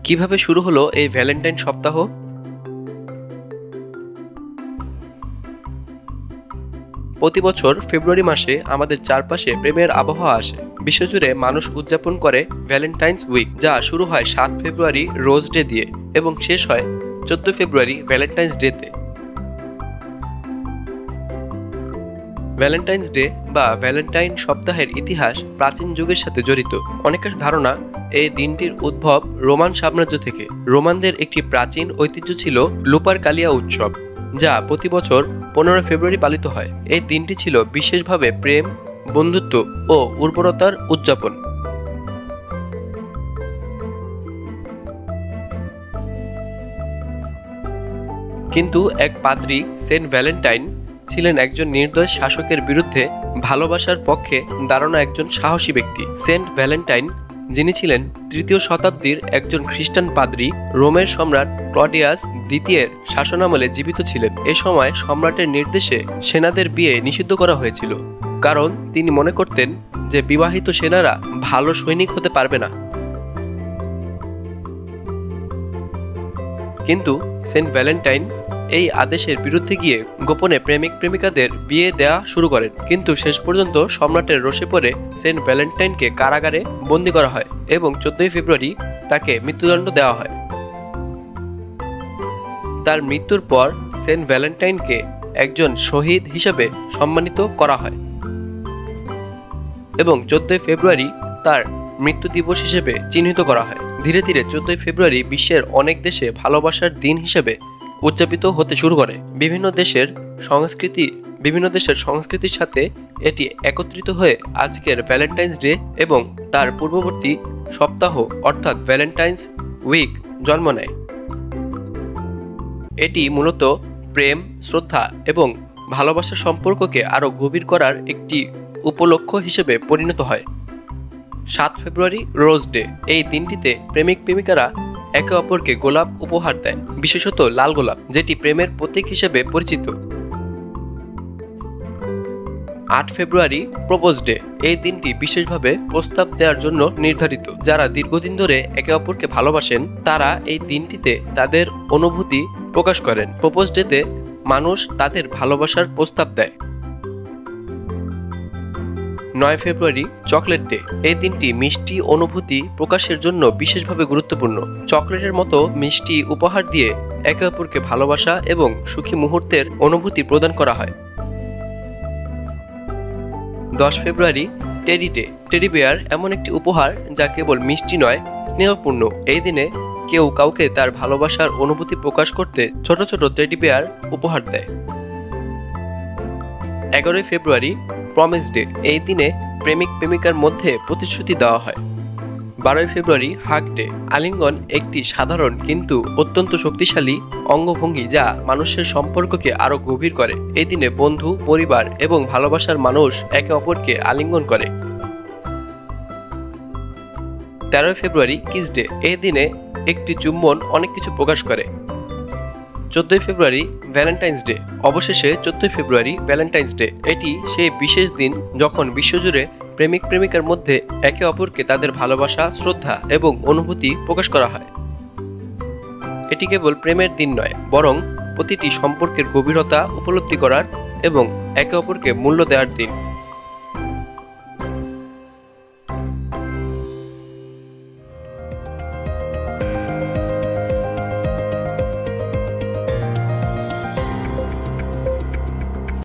কিভাবে শুরু হলো এই ভ্যালেন্টাইন সপ্তাহ? প্রতি বছর ফেব্রুয়ারি মাসে আমাদের চারপাশে প্রেমের আবহাওয়া আসে। বিশ্বজুড়ে মানুষ উদযাপন করে ভ্যালেন্টাইন্স উইক, যা শুরু হয় 7 ফেব্রুয়ারি রোজ ডে দিয়ে এবং শেষ হয় 14 ফেব্রুয়ারি ভ্যালেন্টাইন্স ডেতে। ভ্যালেন্টাইন্স ডে বা ভ্যালেন্টাইন সপ্তাহের ইতিহাস প্রাচীন যুগের সাথে জড়িত। অনেকের ধারণা এই দিনটির উদ্ভব রোমান সাম্রাজ্য থেকে। রোমানদের একটি প্রাচীন ঐতিহ্য ছিল লুপারকালিয়া উৎসব, যা প্রতি বছর 15 ফেব্রুয়ারি পালিত হয়। এই দিনটি ছিল বিশেষভাবে প্রেম, বন্ধুত্ব ও উর্বরতার উদযাপন। কিন্তু এক পাদ্রী সেন্ট ভ্যালেন্টাইন ছিলেন একজন নির্দয় শাসকের বিরুদ্ধে ভালোবাসার পক্ষে দাঁড়ানো একজন সাহসী ব্যক্তি। সেন্ট ভ্যালেন্টাইন, যিনি ছিলেন 3য় শতাব্দীর একজন খ্রিস্টান পাদ্রী, রোমের সম্রাট ক্লডিয়াস দ্বিতীয়ের শাসনামলে জীবিত ছিলেন। এ সময় সম্রাটের নির্দেশে সেনাদের বিয়ে নিষিদ্ধ করা হয়েছিল, কারণ তিনি মনে করতেন যে বিবাহিত সেনারা ভালো সৈনিক হতে পারবে না। কিন্তু সেন্ট ভ্যালেন্টাইন এই আদেশের বিরুদ্ধে গিয়ে গোপনে প্রেমিক প্রেমিকাদের বিয়ে দেওয়া শুরু করেন। কিন্তু শেষ পর্যন্ত সম্রাটের রোষে পড়ে সেন্ট ভ্যালেন্টাইনকে কারাগারে বন্দী করা হয় এবং 14 ফেব্রুয়ারি তাকে মৃত্যুদণ্ড দেওয়া হয়। তার মৃত্যুর পর সেন্ট ভ্যালেন্টাইনকে একজন শহীদ হিসেবে সম্মানিত করা হয় এবং 14 ফেব্রুয়ারি তার মৃত্যু দিবস হিসেবে চিহ্নিত করা হয়। ধীরে ধীরে 14 ফেব্রুয়ারি বিশ্বের অনেক দেশে ভালোবাসার দিন হিসেবে উদযাপিত হতে শুরু করে। বিভিন্ন দেশের সংস্কৃতির সাথে এটি একত্রিত হয়ে আজকের ভ্যালেন্টাইন্স ডে এবং তার পূর্ববর্তী সপ্তাহ অর্থাৎ ভ্যালেন্টাইন্স উইক জন্ম নেয়। এটি মূলত প্রেম, শ্রদ্ধা এবং ভালোবাসার সম্পর্ককে আরও গভীর করার একটি উপলক্ষ হিসেবে পরিণত হয়। 7 ফেব্রুয়ারি রোজ ডে। এই দিনটিতে প্রেমিক প্রেমিকারা একে অপরকে গোলাপ উপহার দেয়, বিশেষত লাল গোলাপ, যেটি প্রেমের প্রতীক হিসেবে পরিচিত। 8 ফেব্রুয়ারি প্রপোজ ডে। এই দিনটি বিশেষভাবে প্রস্তাব দেওয়ার জন্য নির্ধারিত। যারা দীর্ঘদিন ধরে একে অপরকে ভালোবাসেন তারা এই দিনটিতে তাদের অনুভূতি প্রকাশ করেন। প্রপোজ ডেতে মানুষ তাদের ভালোবাসার প্রস্তাব দেয়। 9 ফেব্রুয়ারি চকলেট ডে। এই দিনটি মিষ্টি অনুভূতি প্রকাশের জন্য বিশেষভাবে গুরুত্বপূর্ণ। চকলেটের মতো মিষ্টি উপহার দিয়ে একে অপরকে ভালোবাসা এবং সুখী মুহূর্তের অনুভূতি প্রদান করা হয়। 10 ফেব্রুয়ারি টেডি ডে। টেডি বেয়ার এমন একটি উপহার যা কেবল মিষ্টি নয়, স্নেহপূর্ণ। এই দিনে কেউ কাউকে তার ভালোবাসার অনুভূতি প্রকাশ করতে ছোট ছোট টেডি বেয়ার উপহার দেয়। 11 ফেব্রুয়ারি প্রমিস ডে। এই দিনে প্রেমিক প্রেমিকার মধ্যে প্রতিশ্রুতি দেওয়া হয়। 12 ফেব্রুয়ারি হাগ ডে। আলিঙ্গন একটি সাধারণ কিন্তু অত্যন্ত শক্তিশালী অঙ্গভঙ্গি যা মানুষের সম্পর্ককে আরো গভীর করে। এই দিনে বন্ধু, পরিবার এবং ভালোবাসার মানুষ একে অপরকে আলিঙ্গন করে। 13 ফেব্রুয়ারি কিস ডে। এই দিনে একটি চুম্বন অনেক কিছু প্রকাশ করে। 14 ফেব্রুয়ারি ভ্যালেন্টাইন্স ডে। অবশেষে 14 ফেব্রুয়ারি ভ্যালেন্টাইন্স ডে। এটি সেই বিশেষ দিন যখন বিশ্বজুড়ে প্রেমিক প্রেমিকার মধ্যে একে অপরকে তাদের ভালোবাসা, শ্রদ্ধা এবং অনুভূতি প্রকাশ করা হয়। এটি কেবল প্রেমের দিন নয়, বরং প্রতিটি সম্পর্কের গভীরতা উপলব্ধি করার এবং একে অপরকে মূল্য দেওয়ার দিন।